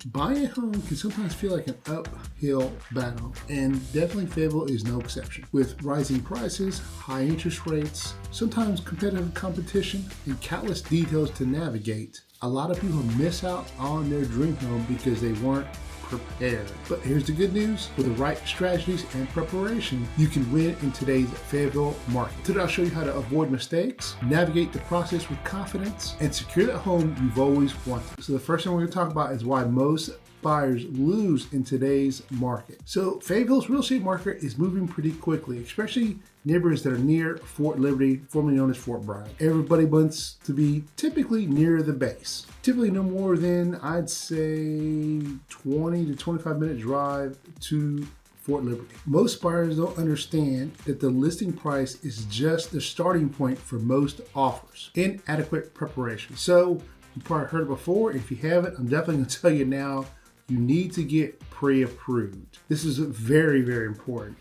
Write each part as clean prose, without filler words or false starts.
Buying a home can sometimes feel like an uphill battle, and definitely Fayetteville is no exception. With rising prices, high interest rates, sometimes competitive competition, and countless details to navigate, a lot of people miss out on their dream home because they weren't prepared. But here's the good news: with the right strategies and preparation, you can win in today's Fayetteville market. Today I'll show you how to avoid mistakes, navigate the process with confidence, and secure the home you've always wanted. So the first thing we're going to talk about is why most buyers lose in today's market. So Fayetteville's real estate market is moving pretty quickly, especially neighborhoods that are near Fort Liberty, formerly known as Fort Bragg. Everybody wants to be typically near the base. Typically no more than, I'd say, 20 to 25 minute drive to Fort Liberty. Most buyers don't understand that the listing price is just the starting point for most offers. Inadequate preparation. So you probably heard it before. If you haven't, I'm definitely going to tell you now. You need to get pre-approved. This is very, very important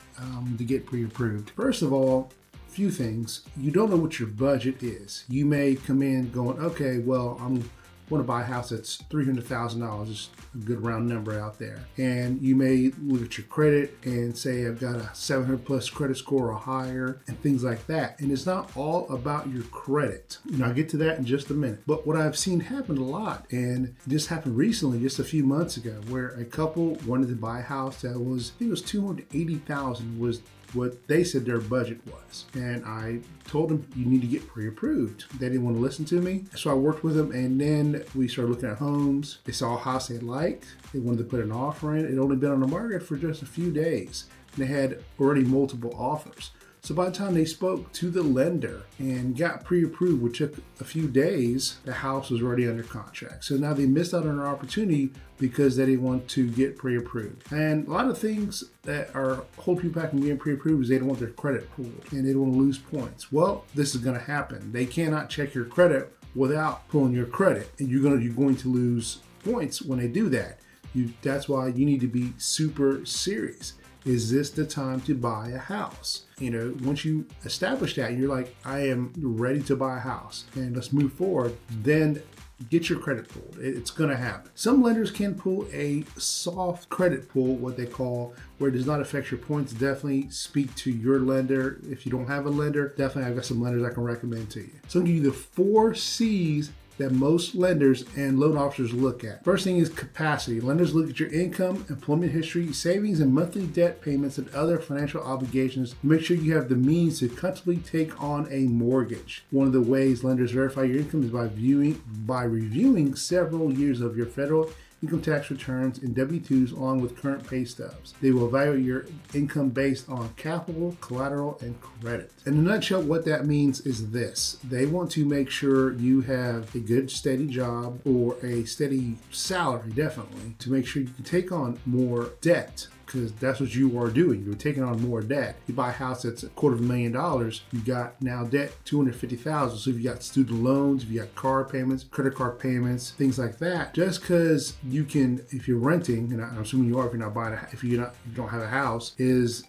to get pre-approved. First of all, a few things. You don't know what your budget is. You may come in going, okay, well, I'm want to buy a house that's $300,000, just a good round number out there. And you may look at your credit and say, I've got a 700 plus credit score or higher and things like that. And it's not all about your credit. I'll get to that in just a minute. But what I've seen happen a lot, and this happened recently, just a few months ago, where a couple wanted to buy a house that was, I think it was $280,000 was what they said their budget was. And I told them, you need to get pre-approved. They didn't want to listen to me. So I worked with them, and then we started looking at homes. They saw a house they liked. They wanted to put an offer in. It had only been on the market for just a few days. And they had already multiple offers. So by the time they spoke to the lender and got pre-approved, which took a few days, the house was already under contract. So now they missed out on an opportunity because they didn't want to get pre-approved. And a lot of things that are hold people back from getting pre-approved is they don't want their credit pulled and they don't want to lose points. Well, this is going to happen. They cannot check your credit without pulling your credit, and you're going to lose points when they do that. That's why you need to be super serious. Is this the time to buy a house? Once you establish that, you're like, I am ready to buy a house and let's move forward, then get your credit pulled. It's going to happen. Some lenders can pull a soft credit pull, what they call, where it does not affect your points. Definitely speak to your lender. If you don't have a lender, definitely I've got some lenders I can recommend to you. So I'm going to give you the 4 C's that most lenders and loan officers look at. First thing is capacity. Lenders look at your income, employment history, savings, and monthly debt payments and other financial obligations to make sure you have the means to comfortably take on a mortgage. One of the ways lenders verify your income is by reviewing several years of your federal income tax returns and W-2s along with current pay stubs. They will evaluate your income based on capital, collateral, and credit. In a nutshell, what that means is this. They want to make sure you have a good, steady job or a steady salary, definitely, to make sure you can take on more debt, because that's what you are doing. You're taking on more debt. You buy a house that's $250,000, you got now debt $250,000. So if you got student loans, if you got car payments, credit card payments, things like that, just because you can, if you're renting, and I'm assuming you are, if you're not buying, if you don't have a house, is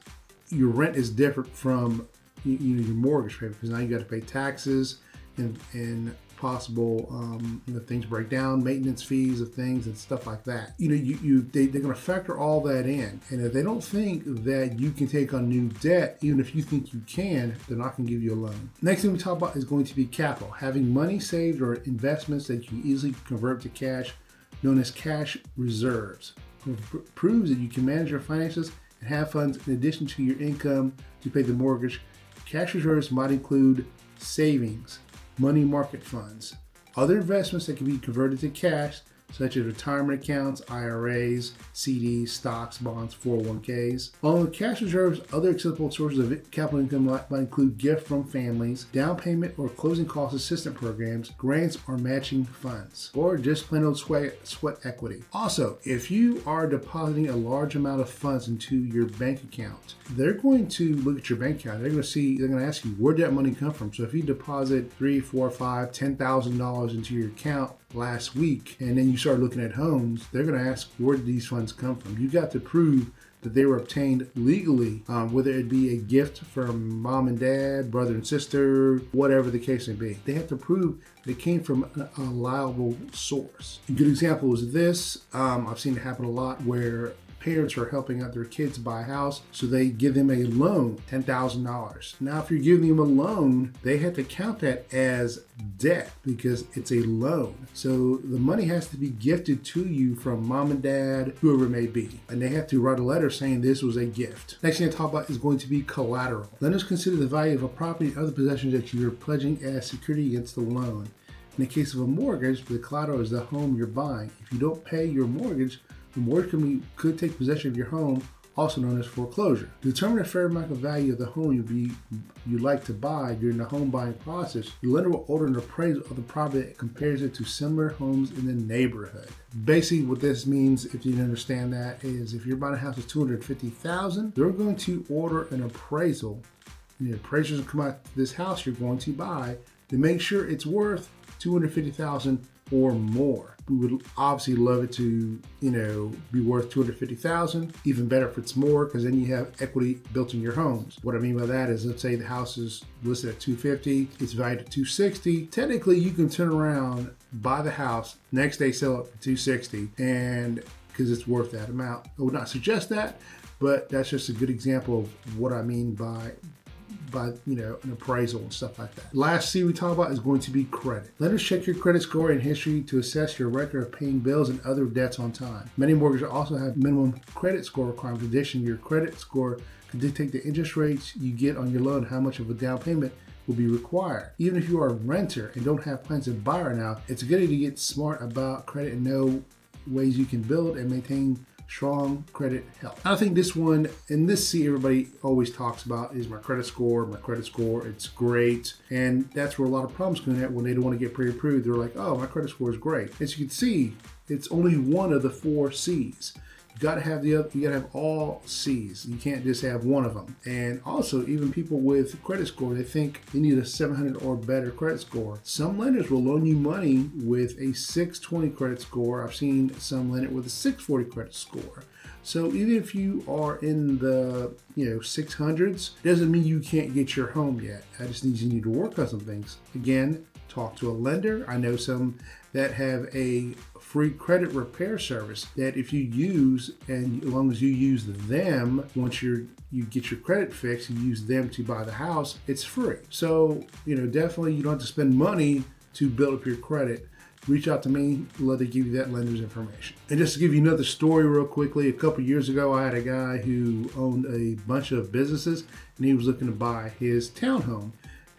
your rent is different from your mortgage payment, because now you got to pay taxes and possible things break down, maintenance fees of things and stuff like that. They're going to factor all that in, and if they don't think that you can take on new debt, even if you think you can, they're not going to give you a loan. Next thing we talk about is going to be capital. Having money saved or investments that you easily convert to cash, known as cash reserves, proves that you can manage your finances and have funds in addition to your income to pay the mortgage. Cash reserves might include savings, money market funds, other investments that can be converted to cash, such as retirement accounts, IRAs, CDs, stocks, bonds, 401ks. Along with cash reserves, other acceptable sources of capital income might include gift from families, down payment or closing cost assistance programs, grants or matching funds, or just plain old sweat equity. Also, if you are depositing a large amount of funds into your bank account, they're going to look at your bank account. They're going to ask you, where'd that money come from? So if you deposit $3,000, $4,000, $5,000, $10,000 into your account, last week and then you start looking at homes, they're going to ask, where did these funds come from? You got to prove that they were obtained legally, whether it be a gift from mom and dad, brother and sister, whatever the case may be. They have to prove that it came from a reliable source. A good example is this. I've seen it happen a lot where parents are helping out their kids buy a house, so they give them a loan, $10,000. Now, if you're giving them a loan, they have to count that as debt because it's a loan. So the money has to be gifted to you from mom and dad, whoever it may be. And they have to write a letter saying this was a gift. Next thing I talk about is going to be collateral. Lenders consider the value of a property and other possessions that you're pledging as security against the loan. In the case of a mortgage, the collateral is the home you're buying. If you don't pay your mortgage, the mortgage company could take possession of your home, also known as foreclosure. To determine the fair market value of the home you'd like to buy during the home buying process, your lender will order an appraisal of the property that compares it to similar homes in the neighborhood. Basically, what this means, if you didn't understand that, is if you're buying a house with $250,000, they're going to order an appraisal, and the appraisers will come out to this house you're going to buy to make sure it's worth $250,000 or more. We would obviously love it to, be worth $250,000. Even better if it's more, because then you have equity built in your homes. What I mean by that is, let's say the house is listed at $250,000, it's valued at $260,000. Technically, you can turn around, buy the house, next day sell it for $260,000, and because it's worth that amount. I would not suggest that, but that's just a good example of what I mean by an appraisal and stuff like that. Last C we talk about is going to be credit. Lenders check your credit score and history to assess your record of paying bills and other debts on time. Many mortgages also have minimum credit score requirements. In addition, your credit score can dictate the interest rates you get on your loan and how much of a down payment will be required. Even if you are a renter and don't have plans to buy right now, it's a good idea to get smart about credit and know ways you can build and maintain strong credit health. I think this one, and this C everybody always talks about, is my credit score. It's great. And that's where a lot of problems come in when they don't want to get pre-approved. They're like, oh, my credit score is great. As you can see, it's only one of the 4 C's. You gotta have all C's. You can't just have one of them. And also, even people with credit score, they think they need a 700 or better credit score. Some lenders will loan you money with a 620 credit score. I've seen some lend it with a 640 credit score. So even if you are in the 600s, doesn't mean you can't get your home yet. That just means you need to work on some things. Again, talk to a lender. I know some that have a free credit repair service that if you use, and as long as you use them, once you get your credit fixed, you use them to buy the house, it's free. So, definitely you don't have to spend money to build up your credit. Reach out to me, let me give you that lender's information. And just to give you another story real quickly, a couple years ago, I had a guy who owned a bunch of businesses and he was looking to buy his townhome.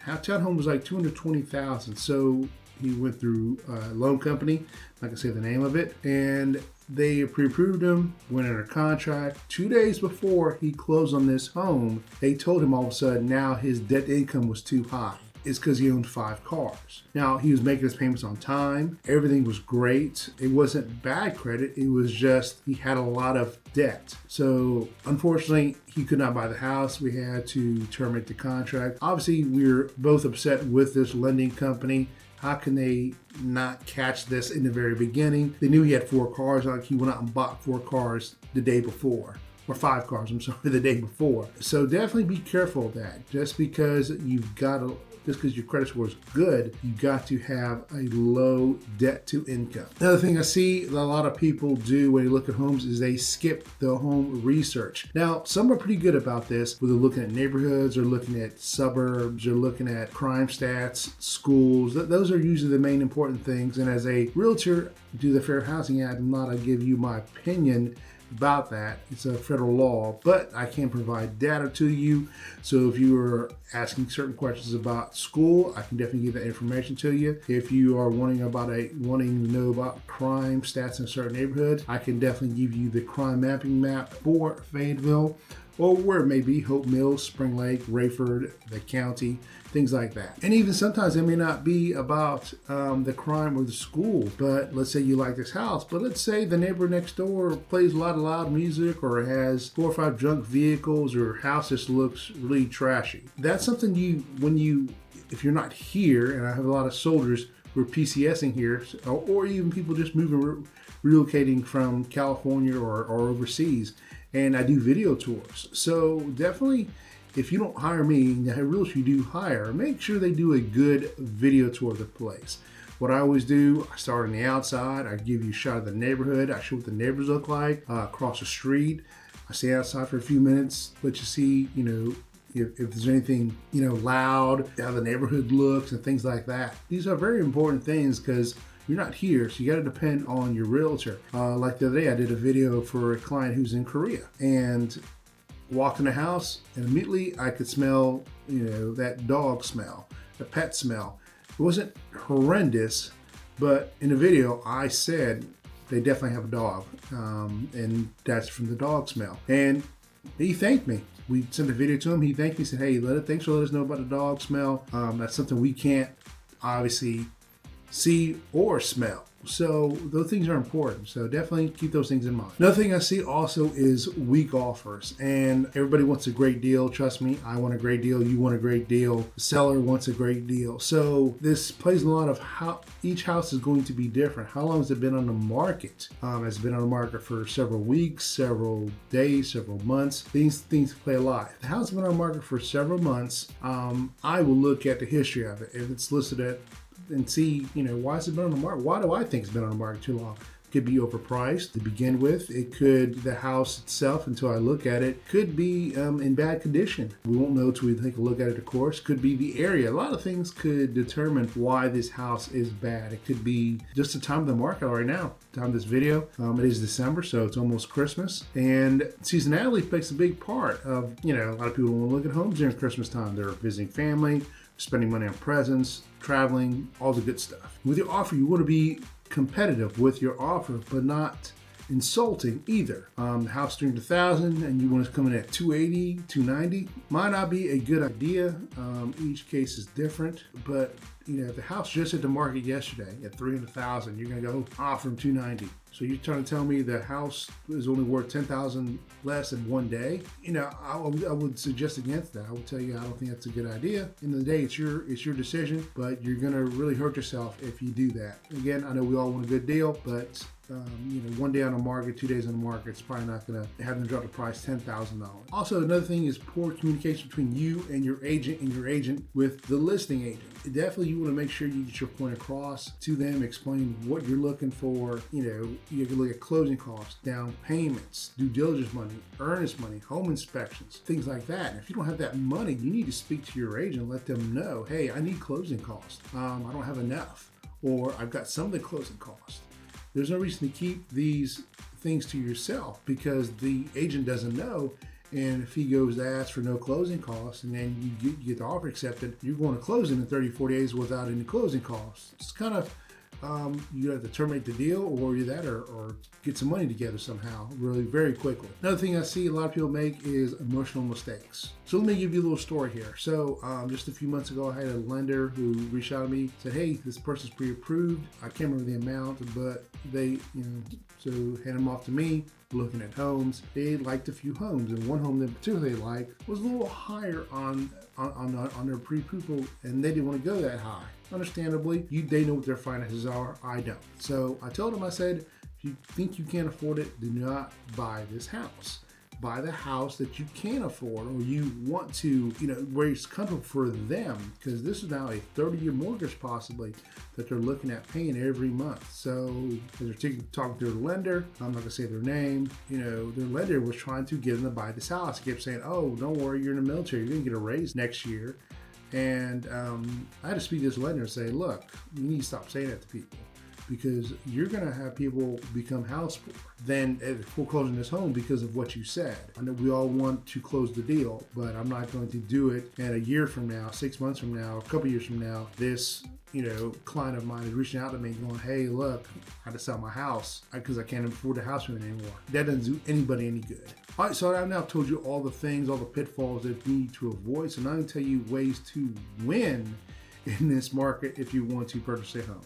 Our townhome was like $220,000. So he went through a loan company, like I said, the name of it, and they pre-approved him, went under contract. 2 days before he closed on this home, they told him all of a sudden now his debt to income was too high. It's because he owned 5 cars. Now, he was making his payments on time. Everything was great. It wasn't bad credit. It was just he had a lot of debt. So, unfortunately, he could not buy the house. We had to terminate the contract. Obviously, we were both upset with this lending company. How can they not catch this in the very beginning? They knew he had 4 cars. Like he went out and bought 4 cars the day before. Or 5 cars, the day before. So definitely be careful of that. Just because your credit score is good, you got to have a low debt to income. Another thing I see that a lot of people do when they look at homes is they skip the home research. Now, some are pretty good about this, whether they're looking at neighborhoods or looking at suburbs or looking at crime stats, schools. Those are usually the main important things. And as a realtor, do the Fair Housing Act, I'm not going to give you my opinion about that. It's a federal law, but I can provide data to you. So if you are asking certain questions about school, I can definitely give that information to you. If you are wanting to know about crime stats in a certain neighborhood, I can definitely give you the crime mapping map for Fayetteville, or where it may be, Hope Mills, Spring Lake, Raeford, the county, things like that. And even sometimes it may not be about the crime or the school, but let's say you like this house, but let's say the neighbor next door plays a lot of loud music or has 4 or 5 junk vehicles or house just looks really trashy. That's something if you're not here, and I have a lot of soldiers we're PCSing here, or even people just moving, relocating from California or overseas, and I do video tours. So definitely, if you don't hire me, the realtors you do hire, make sure they do a good video tour of the place. What I always do, I start on the outside, I give you a shot of the neighborhood, I show what the neighbors look like across the street. I stay outside for a few minutes, let you see, if there's anything, loud, how the neighborhood looks and things like that. These are very important things because you're not here, so you got to depend on your realtor. Like the other day, I did a video for a client who's in Korea and walked in the house and immediately I could smell, that dog smell, the pet smell. It wasn't horrendous, but in the video, I said they definitely have a dog, and that's from the dog smell. And he thanked me. We sent a video to him. He thanked me, said, hey, thanks for letting us know about the dog smell. That's something we can't obviously see or smell. So those things are important. So definitely keep those things in mind. Another thing I see also is weak offers, and everybody wants a great deal. Trust me, I want a great deal. You want a great deal. The seller wants a great deal. So this plays a lot of how each house is going to be different. How long has it been on the market? Has it been on the market for several weeks, several days, several months? These things play a lot. If the house has been on the market for several months, I will look at the history of it. If it's listed at and see, why has it been on the market? Why do I think it's been on the market too long? It could be overpriced to begin with. It could, the house itself, until I look at it, could be in bad condition. We won't know until we take a look at it, of course. Could be the area. A lot of things could determine why this house is bad. It could be just the time of the market right now. Time of this video, it is December, so it's almost Christmas. And seasonality plays a big part of, a lot of people want to look at homes during Christmas time. They're visiting family, spending money on presents, traveling, all the good stuff. With your offer, you want to be competitive with your offer, but not insulting either. The house during 1,000 and you want to come in at 280, 290 might not be a good idea. Each case is different, but if the house just hit the market yesterday at 300,000, you're going to go offer them 290. So you're trying to tell me the house is only worth 10,000 less in one day? I would suggest against that. I would tell you I don't think that's a good idea. In the day, it's your decision, but you're going to really hurt yourself if you do that. Again, I know we all want a good deal, but one day on the market, 2 days on the market, it's probably not going to have them drop the price $10,000. Also, another thing is poor communication between you and your agent with the listing agent. Definitely, you want to make sure you get your point across to them, explain what you're looking for. You can look at closing costs, down payments, due diligence money, earnest money, home inspections, things like that. And if you don't have that money, you need to speak to your agent, let them know, hey, I need closing costs. I don't have enough, or I've got some of the closing costs. There's no reason to keep these things to yourself because the agent doesn't know. And if he goes to ask for no closing costs and then you get the offer accepted, you're going to close in 30, 40 days without any closing costs. It's kind of, you have to terminate the deal or either that or get some money together somehow really very quickly. Another thing I see a lot of people make is emotional mistakes. So let me give you a little story here. So just a few months ago, I had a lender who reached out to me, said, hey, this person's pre-approved. I can't remember the amount, but they, so hand them off to me, looking at homes. They liked a few homes, and one home that particularly they liked was a little higher on their pre-approval, and they didn't want to go that high. Understandably, they know what their finances are. I don't. So I told them, I said, if you think you can't afford it, do not buy this house. Buy the house that you can afford or you want to, where it's comfortable for them, because this is now a 30-year mortgage possibly that they're looking at paying every month. So as they're talking to their lender, I'm not going to say their name, their lender was trying to get them to buy this house. He kept saying, oh, don't worry, you're in the military, you're going to get a raise next year. And I had to speak to this lender and say, look, you need to stop saying that to people, because you're going to have people become house poor then foreclosing this home because of what you said. I know we all want to close the deal, but I'm not going to do it. And a year from now, 6 months from now, a couple years from now, this client of mine is reaching out to me going, hey, look, I had to sell my house because I can't afford the house payment anymore. That doesn't do anybody any good. All right, so I've now told you all the things, all the pitfalls that you need to avoid. So now I'm going to tell you ways to win in this market if you want to purchase a home.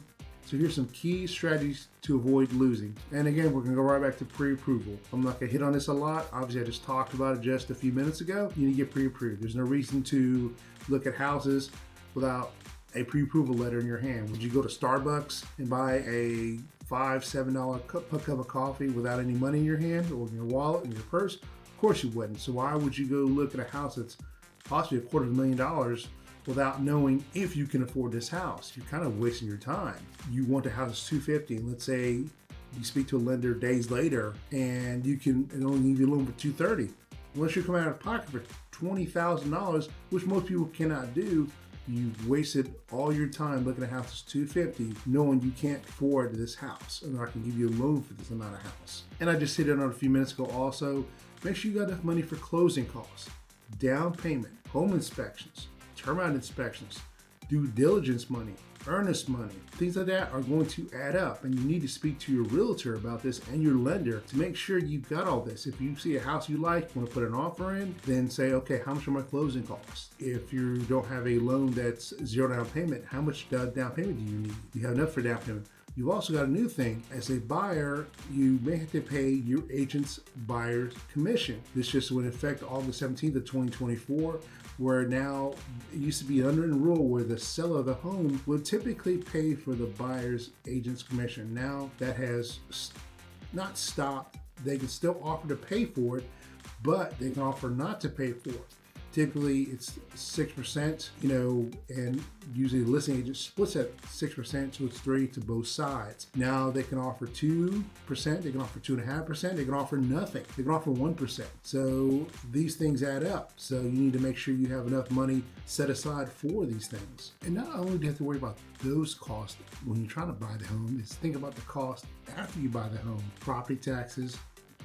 So here's some key strategies to avoid losing. And again, we're going to go right back to pre-approval. I'm not going to hit on this a lot. Obviously, I just talked about it just a few minutes ago. You need to get pre-approved. There's no reason to look at houses without a pre-approval letter in your hand? Would you go to Starbucks and buy a $5-7 cup of coffee without any money in your hand or in your wallet, in your purse? Of course you wouldn't. So why would you go look at a house that's possibly $250,000 without knowing if you can afford this house? You're kind of wasting your time. You want the house $250,000, and let's say you speak to a lender days later and it only give you a loan for $230,000. Once you come out of pocket for $20,000, which most people cannot do, you've wasted all your time looking at houses $250,000, knowing you can't afford this house, and I can give you a loan for this amount of house. And I just stated on a few minutes ago also, make sure you got enough money for closing costs, down payment, home inspections, termite inspections, due diligence money, earnest money. Things like that are going to add up, and you need to speak to your realtor about this and your lender to make sure you've got all this. If you see a house you like, want to put an offer in, then say, okay, how much are my closing costs? If you don't have a loan that's zero down payment, how much down payment do you need? Do you have enough for down payment? You've also got a new thing. As a buyer, you may have to pay your agent's buyer's commission. This just went in effect August 17th of 2024, where now it used to be an unwritten rule where the seller of the home would typically pay for the buyer's agent's commission. Now that has not stopped. They can still offer to pay for it, but they can offer not to pay for it. Typically it's 6%, and usually the listing agent splits at 6%, so it's 3% to both sides. Now they can offer 2%, they can offer 2.5%, they can offer nothing, they can offer 1%. So these things add up. So you need to make sure you have enough money set aside for these things. And not only do you have to worry about those costs when you're trying to buy the home, is think about the cost after you buy the home. Property taxes,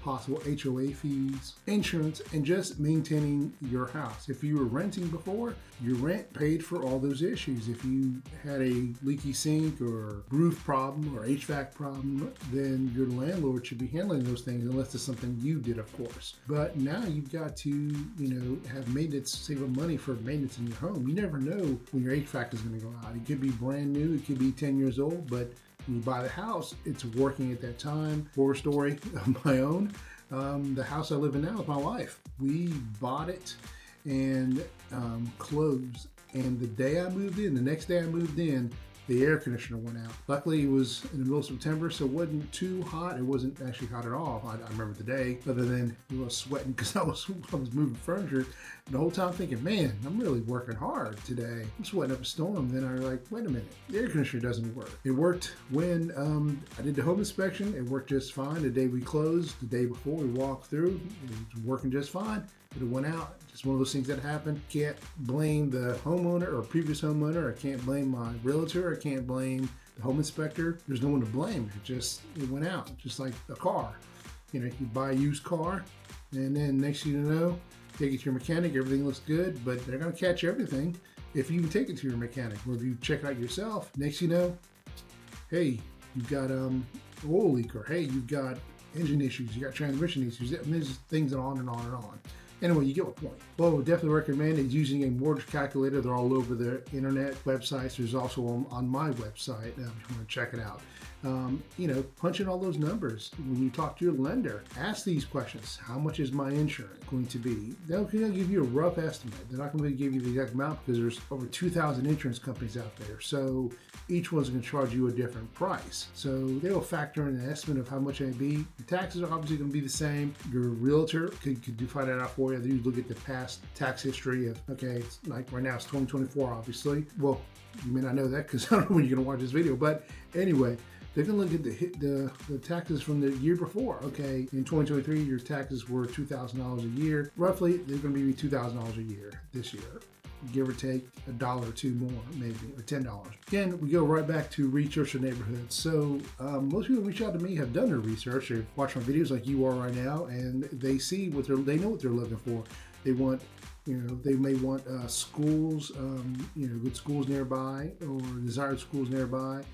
possible HOA fees, insurance, and just maintaining your house. If you were renting before, your rent paid for all those issues. If you had a leaky sink or roof problem or HVAC problem, then your landlord should be handling those things unless it's something you did, of course. But now you've got to, have maintenance, save up money for maintenance in your home. You never know when your HVAC is going to go out. It could be brand new, it could be 10 years old, but when you buy the house, it's working at that time. Horror story of my own. The house I live in now is my wife. We bought it and closed. And the day I moved in, the next day I moved in, the air conditioner went out. Luckily, it was in the middle of September, so it wasn't too hot. It wasn't actually hot at all. I remember the day, other than I was sweating because I was moving furniture. And the whole time thinking, man, I'm really working hard today. I'm sweating up a storm. Then I was like, wait a minute, the air conditioner doesn't work. It worked when I did the home inspection. It worked just fine. The day we closed, the day before we walked through, it was working just fine. But it went out. Just one of those things that happen. Can't blame the homeowner or previous homeowner. I can't blame my realtor. I can't blame the home inspector. There's no one to blame. It went out, just like a car. You buy a used car, and then next thing you know, take it to your mechanic, everything looks good, but they're going to catch everything if you even take it to your mechanic. Or if you check it out yourself, next you know, hey, you've got oil leak, or hey, you've got engine issues, you got transmission issues. There's things on and on and on. Anyway, you get my point. Well, I would definitely recommend is using a mortgage calculator. They're all over the internet websites. There's also on my website if you want to check it out. Punch in all those numbers. When you talk to your lender, ask these questions. How much is my insurance going to be? They'll give you a rough estimate. They're not going to give you the exact amount because there's over 2,000 insurance companies out there. So each one's going to charge you a different price. So they will factor in an estimate of how much it may be. Your taxes are obviously going to be the same. Your realtor could find that out for you. They look at the past tax history of, okay, it's like right now it's 2024, obviously. Well, you may not know that because I don't know when you're going to watch this video. But anyway, they can look at the taxes from the year before. Okay, in 2023, your taxes were $2,000 a year. Roughly, they're going to be $2,000 a year this year. Give or take $1 or $2 more, maybe, or $10. Again, we go right back to research the neighborhood. So most people who reach out to me have done their research. They watch my videos like you are right now, and they see they know what they're looking for. They want, they may want schools, good schools nearby, or desired schools nearby.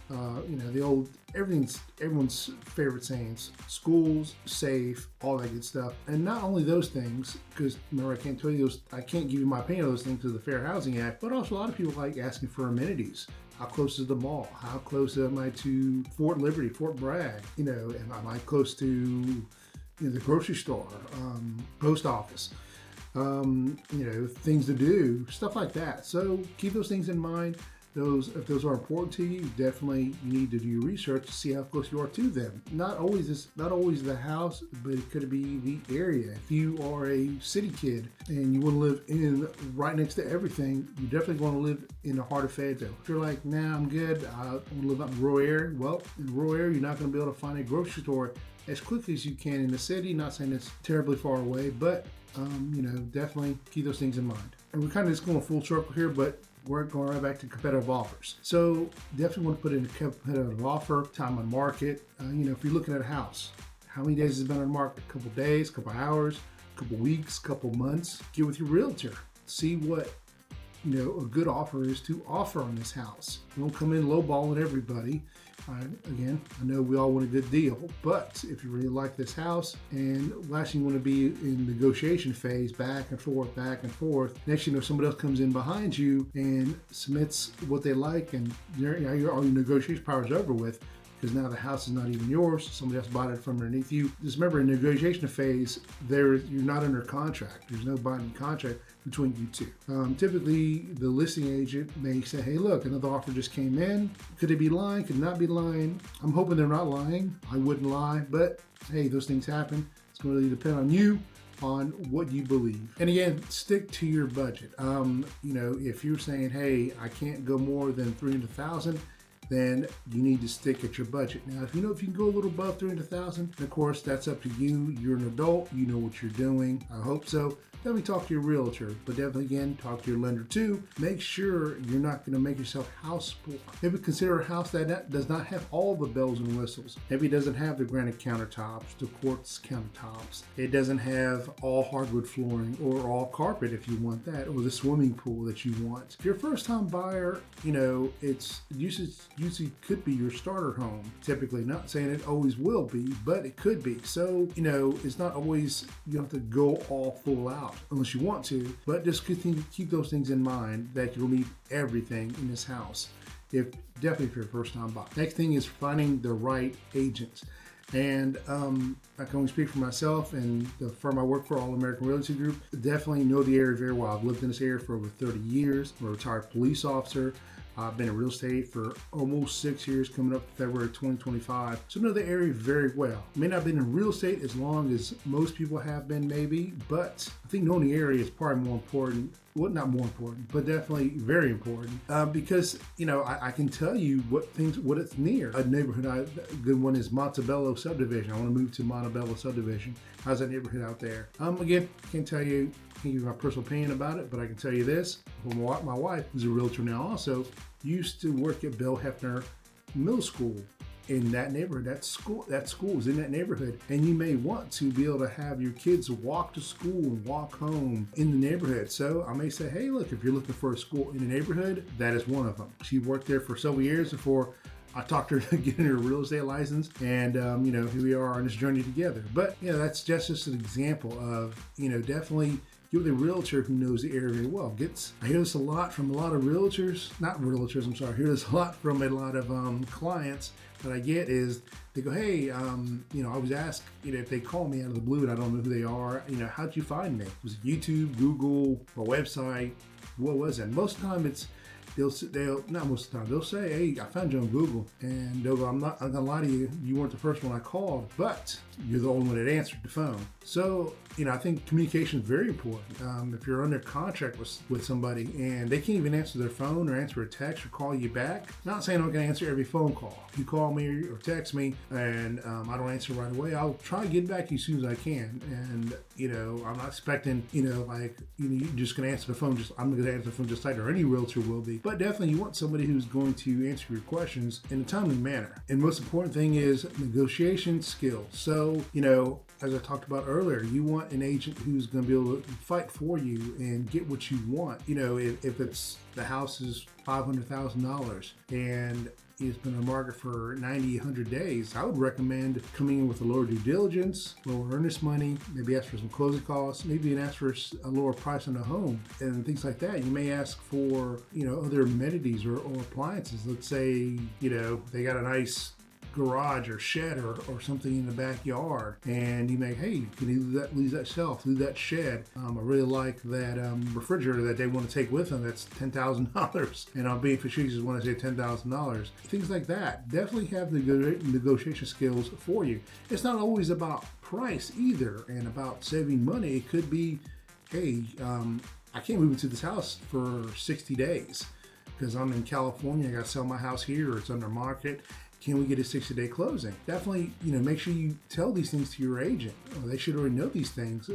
The old everyone's favorite sayings: schools, safe, all that good stuff. And not only those things, because remember, I can't tell you those, I can't give you my opinion on those things to the Fair Housing Act, but also a lot of people like asking for amenities. How close is the mall? How close am I to Fort Liberty, Fort Bragg? Am I close to the grocery store, post office? Things to do, stuff like that. So keep those things in mind. if those are important to you, definitely you need to do your research to see how close you are to them. Not always the house, but it could be the area. If you are a city kid and you want to live in right next to everything, you definitely want to live in the heart of Fayetteville. If you're like, nah, I'm good, I want to live out in the rural area, well, in the rural area, you're not going to be able to find a grocery store as quickly as you can in the city. Not saying it's terribly far away, but definitely keep those things in mind. And we're kind of just going full circle here, but we're going right back to competitive offers. So definitely want to put in a competitive offer, time on market. If you're looking at a house, how many days has it been on the market? A couple days, a couple hours, a couple weeks, a couple months. Get with your realtor. See what a good offer is to offer on this house. Don't come in lowballing everybody. Again, I know we all want a good deal, but if you really like this house, and last thing you want to be in negotiation phase, back and forth. Next you know, somebody else comes in behind you and submits what they like, and all your negotiation power is over with. Because now the house is not even yours. Somebody else bought it from underneath you. Just remember, in negotiation phase, you're not under contract. There's no binding contract between you two. Typically, the listing agent may say, hey, look, another offer just came in. Could it be lying? Could it not be lying? I'm hoping they're not lying. I wouldn't lie, but hey, those things happen. It's going to really depend on you, on what you believe. And again, stick to your budget. If you're saying, hey, I can't go more than $300,000, then you need to stick at your budget. Now, if you can go a little above $300,000, of course, that's up to you. You're an adult. You know what you're doing. I hope so. Definitely talk to your realtor, but definitely, again, talk to your lender too. Make sure you're not going to make yourself house poor. Maybe consider a house that does not have all the bells and whistles. Maybe it doesn't have the granite countertops, the quartz countertops. It doesn't have all hardwood flooring or all carpet if you want that, or the swimming pool that you want. If you're a first-time buyer, it's usually could be your starter home. Typically, not saying it always will be, but it could be. So, it's not always you have to go all full out unless you want to, but just keep those things in mind that you'll need everything in this house. Definitely if you're a first time buyer. Next thing is finding the right agent. And I can only speak for myself and the firm I work for, All American Realty Group. Definitely know the area very well. I've lived in this area for over 30 years. I'm a retired police officer. I've been in real estate for almost 6 years, coming up February 2025. So I know the area very well. May not have been in real estate as long as most people have been, maybe, but I think knowing the area is probably more important. Well, not more important, but definitely very important because, I can tell you what it's near. A neighborhood, a good one is Montebello subdivision. I want to move to Montebello subdivision. How's that neighborhood out there? Again, I can't give you my personal opinion about it, but I can tell you this. Well, my wife, who's a realtor now also, used to work at Bill Hefner Middle School in that neighborhood. That school is in that neighborhood, and you may want to be able to have your kids walk to school and walk home in the neighborhood. So I may say, hey, look, if you're looking for a school in the neighborhood, that is one of them. She worked there for several years before I talked her to getting her real estate license, and here we are on this journey together. But that's just an example of definitely get with a realtor who knows the area very well. I hear this a lot from a lot of realtors, not realtors, I'm sorry. I hear this a lot from a lot of clients that I get is they go, hey, I was asked, if they call me out of the blue and I don't know who they are, how'd you find me? Was it YouTube, Google, or website? What was it? Most of the time they'll say, hey, I found you on Google, and they'll go, I'm not gonna lie to you, you weren't the first one I called, but you're the only one that answered the phone. So, I think communication is very important. If you're under contract with somebody and they can't even answer their phone or answer a text or call you back, not saying I'm gonna answer every phone call. If you call me or text me and I don't answer right away, I'll try to get back to you as soon as I can. And, I'm not expecting, you're just gonna answer the phone, I'm gonna answer the phone just like or any realtor will be. But definitely you want somebody who's going to answer your questions in a timely manner. And most important thing is negotiation skills. So, as I talked about earlier, you want an agent who's going to be able to fight for you and get what you want. If it's the house is $500,000 and it's been on the market for 90, 100 days, I would recommend coming in with a lower due diligence, lower earnest money, maybe ask for some closing costs, maybe even ask for a lower price on the home and things like that. You may ask for, other amenities or appliances. Let's say, they got a nice garage or shed or something in the backyard, and you may, hey, can you leave that shelf, leave that shed? I really like that refrigerator that they want to take with them. That's $10,000, and I'm being facetious when I say $10,000. Things like that. Definitely have the negotiation skills for you. It's not always about price either, and about saving money. It could be, hey, I can't move into this house for 60 days because I'm in California. I got to sell my house here, or it's under market. Can we get a 60-day closing? Definitely, make sure you tell these things to your agent. They should already know these things.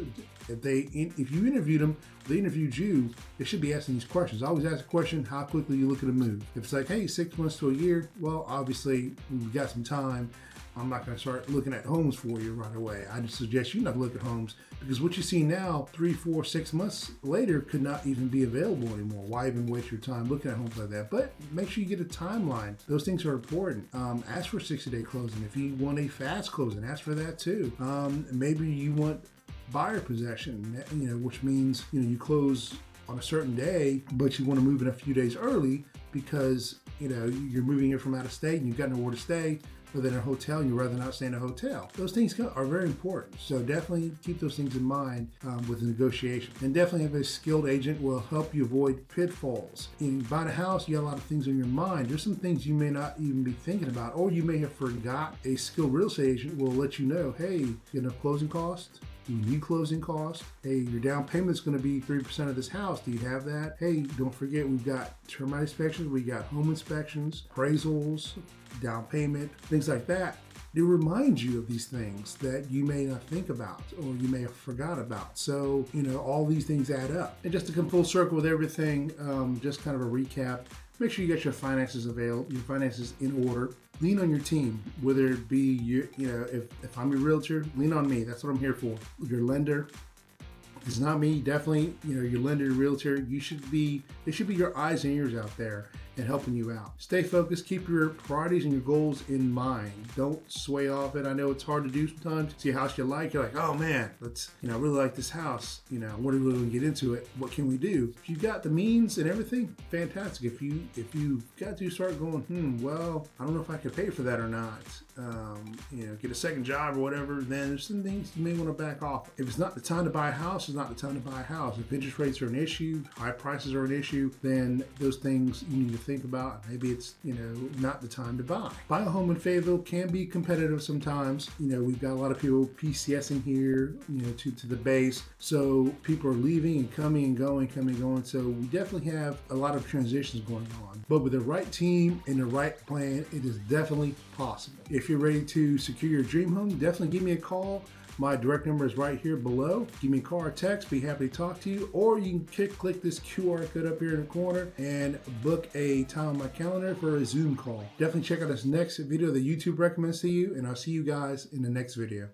If you interviewed them, they interviewed you, they should be asking these questions. I always ask a question: how quickly you looking to move? If it's like, hey, 6 months to a year, well, obviously we've got some time. I'm not going to start looking at homes for you right away. I just suggest you not look at homes, because what you see now, 3, 4, 6 months later, could not even be available anymore. Why even waste your time looking at homes like that? But make sure you get a timeline. Those things are important. Ask for a 60-day closing. If you want a fast closing, ask for that too. Maybe you want buyer possession, which means you close on a certain day, but you want to move in a few days early because you're moving here from out of state and you've got nowhere to stay other than a hotel, and you'd rather not stay in a hotel. Those things are very important. So definitely keep those things in mind with the negotiation. And definitely have a skilled agent will help you avoid pitfalls. In buying a house, you got a lot of things on your mind. There's some things you may not even be thinking about, or you may have forgot. A skilled real estate agent will let you know, hey, you get enough closing costs? Do you need closing costs? Hey, your down payment is going to be 3% of this house. Do you have that? Hey, don't forget, we've got termite inspections, we got home inspections, appraisals, down payment, things like that. They remind you of these things that you may not think about or you may have forgot about. So, all these things add up. And just to come full circle with everything, just kind of a recap. Make sure you get your finances your finances in order. Lean on your team, whether it be if I'm your realtor, lean on me. That's what I'm here for. Your lender, it's not me. Definitely, your lender, your realtor. They should be your eyes and ears out there and helping you out. Stay focused. Keep your priorities and your goals in mind. Don't sway off it. I know it's hard to do sometimes. See a house you like, you're like, oh man, I really like this house. What are we going to get into it? What can we do? If you've got the means and everything, fantastic. If you've got to start going, well, I don't know if I can pay for that or not. Get a second job or whatever, then there's some things you may want to back off. If it's not the time to buy a house, it's not the time to buy a house. If interest rates are an issue, high prices are an issue, then those things you need to think about. Maybe it's not the time to buy. Buying a home in Fayetteville can be competitive sometimes. We've got a lot of people PCSing here, to the base. So people are leaving and coming and going. So we definitely have a lot of transitions going on. But with the right team and the right plan, it is definitely possible. If you're ready to secure your dream home, definitely give me a call. My direct number is right here below. Give me a call or text. Be happy to talk to you. Or you can click this QR code up here in the corner and book a time on my calendar for a Zoom call. Definitely check out this next video that YouTube recommends to you, and I'll see you guys in the next video.